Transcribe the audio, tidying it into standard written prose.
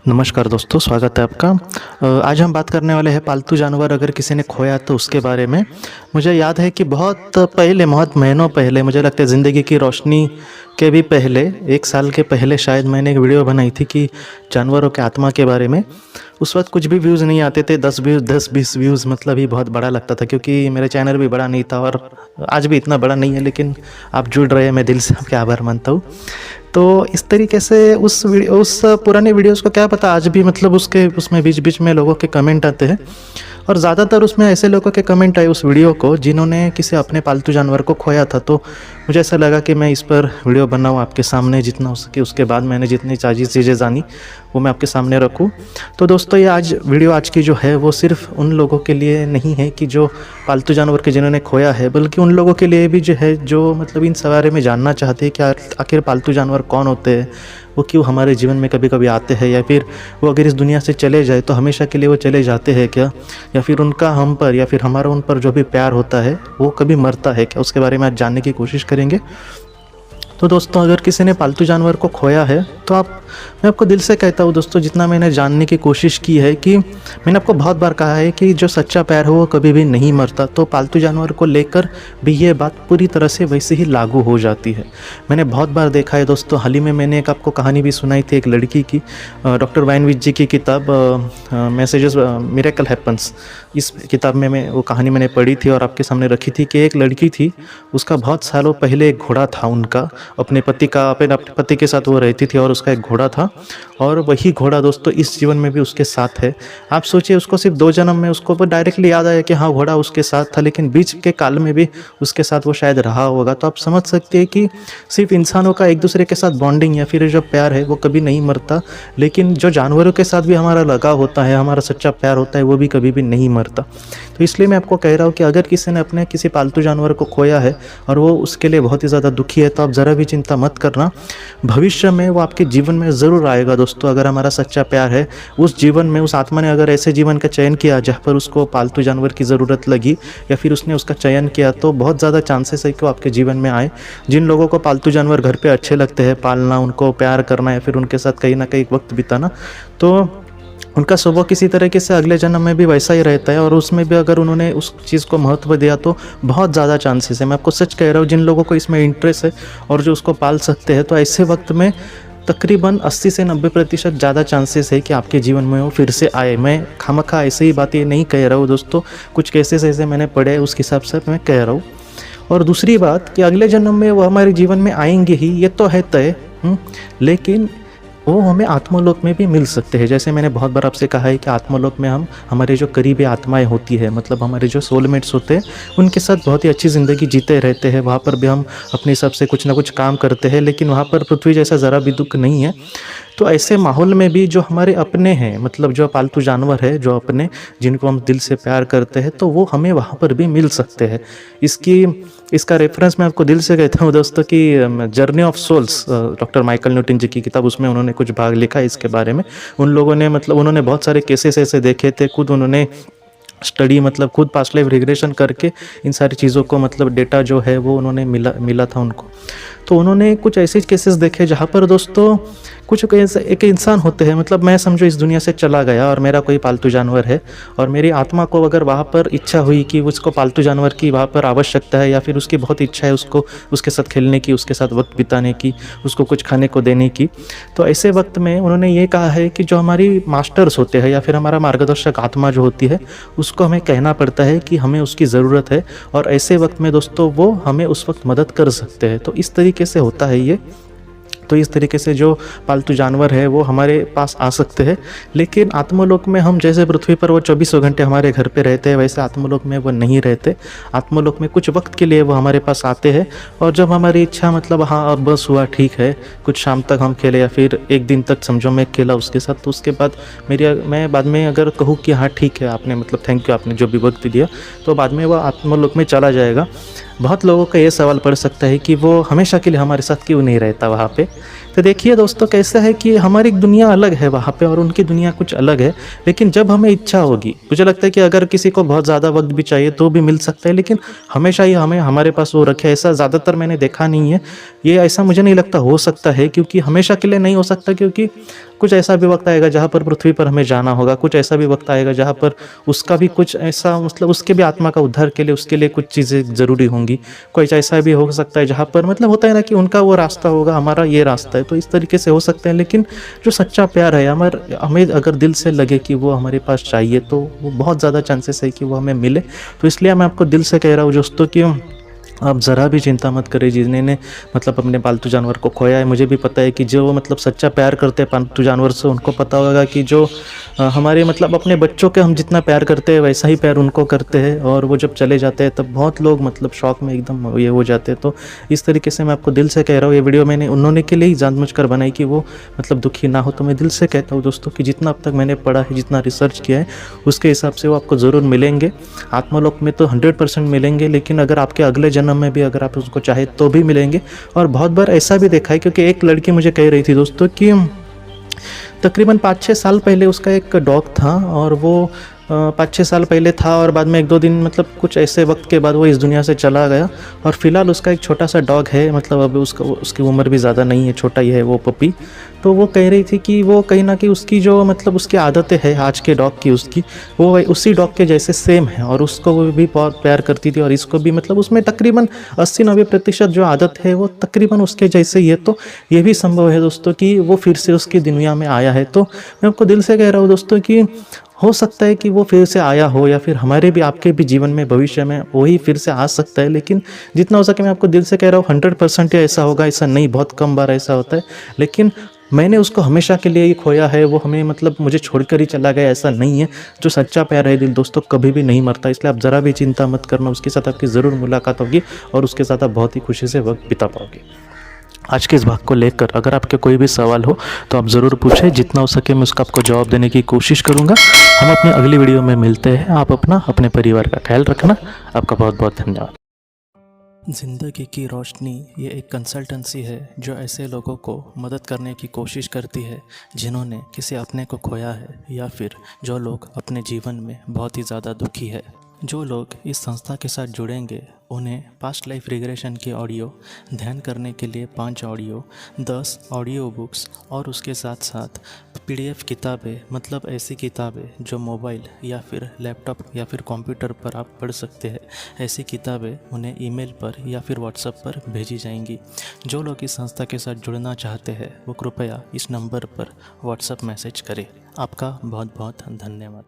नमस्कार दोस्तों, स्वागत है आपका। आज हम बात करने वाले हैं पालतू जानवर अगर किसी ने खोया तो उसके बारे में। मुझे याद है कि बहुत पहले, बहुत महीनों पहले, मुझे लगता है ज़िंदगी की रोशनी के भी पहले, 1 साल के पहले शायद मैंने एक वीडियो बनाई थी कि जानवरों के आत्मा के बारे में। उस वक्त कुछ भी व्यूज़ नहीं आते थे, 10-20 व्यूज़ मतलब ही बहुत बड़ा लगता था, क्योंकि मेरा चैनल भी बड़ा नहीं था और आज भी इतना बड़ा नहीं है। लेकिन आप जुड़ रहे हैं, मैं दिल से आपके आभार मानता हूँ। तो इस तरीके से उस पुराने वीडियोस को क्या पता आज भी मतलब उसमें बीच बीच में लोगों के कमेंट आते हैं, और ज़्यादातर उसमें ऐसे लोगों के कमेंट आए उस वीडियो को जिन्होंने किसी अपने पालतू जानवर को खोया था। तो मुझे ऐसा लगा कि मैं इस पर वीडियो बनाऊँ आपके सामने, जितना हो सके। उसके बाद मैंने जितनी चीज़ें जानी वो मैं आपके सामने रखूँ। तो दोस्तों, ये वीडियो आज की जो है वो सिर्फ उन लोगों के लिए नहीं है कि जो पालतू जानवर के जिन्होंने खोया है, बल्कि उन लोगों के लिए भी जो है जो मतलब इन बारे में जानना चाहते हैं कि आखिर पालतू जानवर कौन होते हैं, वो क्यों हमारे जीवन में कभी कभी आते हैं, या फिर वो अगर इस दुनिया से चले जाए तो हमेशा के लिए वो चले जाते हैं क्या, या फिर उनका हम पर या फिर हमारा उन पर जो भी प्यार होता है वो कभी मरता है क्या। उसके बारे में आज जानने की कोशिश करेंगे। तो दोस्तों, अगर किसी ने पालतू जानवर को खोया है तो मैं आपको दिल से कहता हूँ दोस्तों, जितना मैंने जानने की कोशिश की है, कि मैंने आपको बहुत बार कहा है कि जो सच्चा प्यार है वो कभी भी नहीं मरता। तो पालतू जानवर को लेकर भी ये बात पूरी तरह से वैसे ही लागू हो जाती है। मैंने बहुत बार देखा है दोस्तों। हाल ही में मैंने एक आपको कहानी भी सुनाई थी, एक लड़की की, डॉक्टर वाइनविच जी की किताब मैसेजेस मिरेकल हैपन्स। इस किताब में मैं वो कहानी मैंने पढ़ी थी और आपके सामने रखी थी कि एक लड़की थी, उसका बहुत सालों पहले एक घोड़ा था उनका, अपने पति के साथ वो रहती थी और उसका एक घोड़ा था। और वही घोड़ा दोस्तों इस जीवन में भी उसके साथ है। आप सोचिए, उसको सिर्फ 2 जन्म में उसको डायरेक्टली याद आया कि हाँ, घोड़ा उसके साथ था, लेकिन बीच के काल में भी उसके साथ वो शायद रहा होगा। तो आप समझ सकते हैं कि सिर्फ इंसानों का एक दूसरे के साथ बॉन्डिंग या फिर जो प्यार है वो कभी नहीं मरता, लेकिन जो जानवरों के साथ भी हमारा लगाव होता है, हमारा सच्चा प्यार होता है, वो भी कभी भी नहीं मरता। तो इसलिए मैं आपको कह रहा हूँ कि अगर किसी ने अपने किसी पालतू जानवर को खोया है और वो उसके लिए बहुत ही ज़्यादा दुखी है, तो आप ज़रा भी चिंता मत करना। भविष्य में वो आपके जीवन में ज़रूर आएगा दोस्तों। अगर हमारा सच्चा प्यार है, उस जीवन में उस आत्मा ने अगर ऐसे जीवन का चयन किया जहाँ पर उसको पालतू जानवर की ज़रूरत लगी, या फिर उसने उसका चयन किया, तो बहुत ज़्यादा चांसेस है कि वो आपके जीवन में आए। जिन लोगों को पालतू जानवर घर पे अच्छे लगते हैं पालना, उनको प्यार करना या फिर उनके साथ कहीं ना कहीं वक्त बिताना, तो उनका स्वभाव किसी तरीके से अगले जन्म में भी वैसा ही रहता है। और उसमें भी अगर उन्होंने उस चीज़ को महत्व दिया तो बहुत ज़्यादा चांसेस है, मैं आपको सच कह रहा हूँ, जिन लोगों को इसमें इंटरेस्ट है और जो उसको पाल सकते हैं, तो ऐसे वक्त में तकरीबन 80 से 90% ज़्यादा चांसेस है कि आपके जीवन में वो फिर से आए। मैं खामखा ऐसे ही बातें नहीं कह रहा हूँ दोस्तों, कुछ केसेस ऐसे मैंने पढ़े, उस हिसाब से मैं कह रहा हूँ। और दूसरी बात कि अगले जन्म में वो हमारे जीवन में आएंगे ही, ये तो है तय, लेकिन वो हमें आत्मलोक में भी मिल सकते हैं। जैसे मैंने बहुत बार आपसे कहा है कि आत्मलोक में हमारे जो करीबी आत्माएं होती है, मतलब हमारे जो सोलमेट्स होते हैं, उनके साथ बहुत ही अच्छी ज़िंदगी जीते रहते हैं। वहाँ पर भी हम अपने हिसाब से कुछ ना कुछ काम करते हैं, लेकिन वहाँ पर पृथ्वी जैसा ज़रा भी दुख नहीं है। तो ऐसे माहौल में भी जो हमारे अपने हैं, मतलब जो पालतू जानवर है, जो अपने, जिनको हम दिल से प्यार करते हैं, तो वो हमें वहाँ पर भी मिल सकते हैं। इसका रेफरेंस मैं आपको दिल से कहता हूँ दोस्तों कि journey of souls, doctor Michael Newton ji की किताब, उसमें उन्होंने कुछ भाग लिखा है इसके बारे में। उन लोगों ने मतलब उन्होंने बहुत सारे केसेस ऐसे देखे थे, खुद उन्होंने स्टडी मतलब खुद पास्ट लाइफ रिग्रेशन करके इन सारी चीज़ों को मतलब डेटा जो है वो उन्होंने मिला था उनको। तो उन्होंने कुछ ऐसे केसेस देखे जहाँ पर दोस्तों कुछ एक इंसान होते हैं, मतलब मैं समझो इस दुनिया से चला गया और मेरा कोई पालतू जानवर है, और मेरी आत्मा को अगर वहाँ पर इच्छा हुई कि उसको पालतू जानवर की वहाँ पर आवश्यकता है, या फिर उसकी बहुत इच्छा है उसको उसके साथ खेलने की, उसके साथ वक्त बिताने की, उसको कुछ खाने को देने की, तो ऐसे वक्त में उन्होंने ये कहा है कि जो हमारी मास्टर्स होते हैं या फिर हमारा मार्गदर्शक आत्मा जो होती है, उसको हमें कहना पड़ता है कि हमें उसकी ज़रूरत है, और ऐसे वक्त में दोस्तों वो हमें उस वक्त मदद कर सकते हैं। तो इस तरीके से होता है ये। तो इस तरीके से जो पालतू जानवर है वो हमारे पास आ सकते हैं। लेकिन आत्मलोक में हम जैसे पृथ्वी पर वो 24 घंटे हमारे घर पे रहते हैं, वैसे आत्मलोक में वो नहीं रहते। आत्मलोक में कुछ वक्त के लिए वो हमारे पास आते हैं, और जब हमारी इच्छा मतलब हाँ और बस हुआ, ठीक है, कुछ शाम तक हम खेले या फिर एक दिन तक समझो मैं खेला उसके साथ, तो उसके बाद मैं बाद में अगर कहूँ कि हाँ ठीक है, आपने मतलब थैंक यू, आपने जो भी वक्त दिया, तो बाद में वह आत्मलोक में चला जाएगा। बहुत लोगों का ये सवाल पड़ सकता है कि वो हमेशा के लिए हमारे साथ क्यों नहीं रहता वहाँ पे। तो देखिए दोस्तों, कैसा है कि हमारी दुनिया अलग है वहाँ पे और उनकी दुनिया कुछ अलग है। लेकिन जब हमें इच्छा होगी, मुझे लगता है कि अगर किसी को बहुत ज़्यादा वक्त भी चाहिए तो भी मिल सकता है, लेकिन हमेशा ही हमारे पास वो रखे, ऐसा ज़्यादातर मैंने देखा नहीं है। ये ऐसा मुझे नहीं लगता हो सकता है, क्योंकि हमेशा के लिए नहीं हो सकता, क्योंकि कुछ ऐसा भी वक्त आएगा जहाँ पर पृथ्वी पर हमें जाना होगा, कुछ ऐसा भी वक्त आएगा जहाँ पर उसका भी कुछ ऐसा मतलब उसके भी आत्मा का उद्धार के लिए उसके लिए कुछ चीज़ें ज़रूरी होंगी। कोई ऐसा भी हो सकता है जहाँ पर मतलब होता है ना कि उनका वो रास्ता होगा, हमारा ये रास्ता है, तो इस तरीके से हो सकते हैं। लेकिन जो सच्चा प्यार है हमें अगर दिल से लगे कि वो हमारे पास चाहिए, तो वो बहुत ज़्यादा चांसेस है कि वो हमें मिले। तो इसलिए मैं आपको दिल से कह रहा हूँ दोस्तों कि आप ज़रा भी चिंता मत करें जिन्होंने मतलब अपने पालतू जानवर को खोया है। मुझे भी पता है कि जो मतलब सच्चा प्यार करते हैं पालतू जानवर से, उनको पता होगा कि जो हमारे मतलब अपने बच्चों के हम जितना प्यार करते हैं वैसा ही प्यार उनको करते हैं। और वो जब चले जाते हैं तब बहुत लोग मतलब शौक में एकदम ये हो जाते हैं। तो इस तरीके से मैं आपको दिल से कह रहा हूँ, ये वीडियो मैंने उन्होंने के लिए ही जानबूझकर बनाई कि वो मतलब दुखी ना हो। तो मैं दिल से कहता हूँ दोस्तों कि जितना अब तक मैंने पढ़ा है, जितना रिसर्च किया है, उसके हिसाब से वो आपको ज़रूर मिलेंगे। आत्मलोक में तो 100% मिलेंगे, लेकिन अगर आपके अगले जन्म में भी अगर आप उसको चाहे तो भी मिलेंगे। और बहुत बार ऐसा भी देखा है, क्योंकि एक लड़की मुझे कह रही थी दोस्तों कि तकरीबन 5-6 साल पहले उसका एक डॉग था, और वो 5-6 साल पहले था और बाद में 1-2 दिन मतलब कुछ ऐसे वक्त के बाद वो इस दुनिया से चला गया। और फिलहाल उसका एक छोटा सा डॉग है, मतलब अभी उसकी उम्र भी ज़्यादा नहीं है, छोटा ही है वो पपी। तो वो कह रही थी कि वो कहीं ना कहीं उसकी जो मतलब उसकी आदतें हैं आज के डॉग की, उसकी वो उसी डॉग के जैसे सेम है, और उसको वो भी बहुत प्यार करती थी और इसको भी मतलब उसमें तकरीबन 80-90% जो आदत है वो तकरीबन उसके जैसे ही है। तो ये भी संभव है दोस्तों कि वो फिर से उसकी दुनिया में आया है। तो मैं आपको दिल से कह रहा हूँ दोस्तों कि हो सकता है कि वो फिर से आया हो, या फिर हमारे भी आपके भी जीवन में भविष्य में वही फिर से आ सकता है। लेकिन जितना हो सके मैं आपको दिल से कह रहा हूँ 100% ऐसा होगा ऐसा नहीं, बहुत कम बार ऐसा होता है। लेकिन मैंने उसको हमेशा के लिए ही खोया है, वो हमें मतलब मुझे छोड़कर ही चला गया, ऐसा नहीं है। जो सच्चा प्यार है दिल दोस्तों कभी भी नहीं मरता, इसलिए आप ज़रा भी चिंता मत करना, उसके साथ आपकी ज़रूर मुलाकात होगी और उसके साथ आप बहुत ही खुशी से वक्त बिता पाओगे। आज के इस भाग को लेकर अगर आपके कोई भी सवाल हो तो आप ज़रूर पूछें, जितना हो सके मैं उसका आपको जवाब देने की कोशिश करूँगा। हम अपनी अगली वीडियो में मिलते हैं। आप अपना अपने परिवार का ख्याल रखना। आपका बहुत बहुत धन्यवाद। ज़िंदगी की रोशनी ये एक कंसल्टेंसी है जो ऐसे लोगों को मदद करने की कोशिश करती है जिन्होंने किसी अपने को खोया है, या फिर जो लोग अपने जीवन में बहुत ही ज़्यादा दुखी है। जो लोग इस संस्था के साथ जुड़ेंगे उन्हें पास्ट लाइफ रिग्रेशन की ऑडियो, ध्यान करने के लिए 5 ऑडियो, 10 ऑडियो बुक्स और उसके साथ साथ PDF किताबें, मतलब ऐसी किताबें जो मोबाइल या फिर लैपटॉप या फिर कंप्यूटर पर आप पढ़ सकते हैं, ऐसी किताबें उन्हें ईमेल पर या फिर व्हाट्सएप पर भेजी जाएंगी। जो लोग इस संस्था के साथ जुड़ना चाहते हैं वो कृपया इस नंबर पर व्हाट्सएप मैसेज करें। आपका बहुत बहुत धन्यवाद।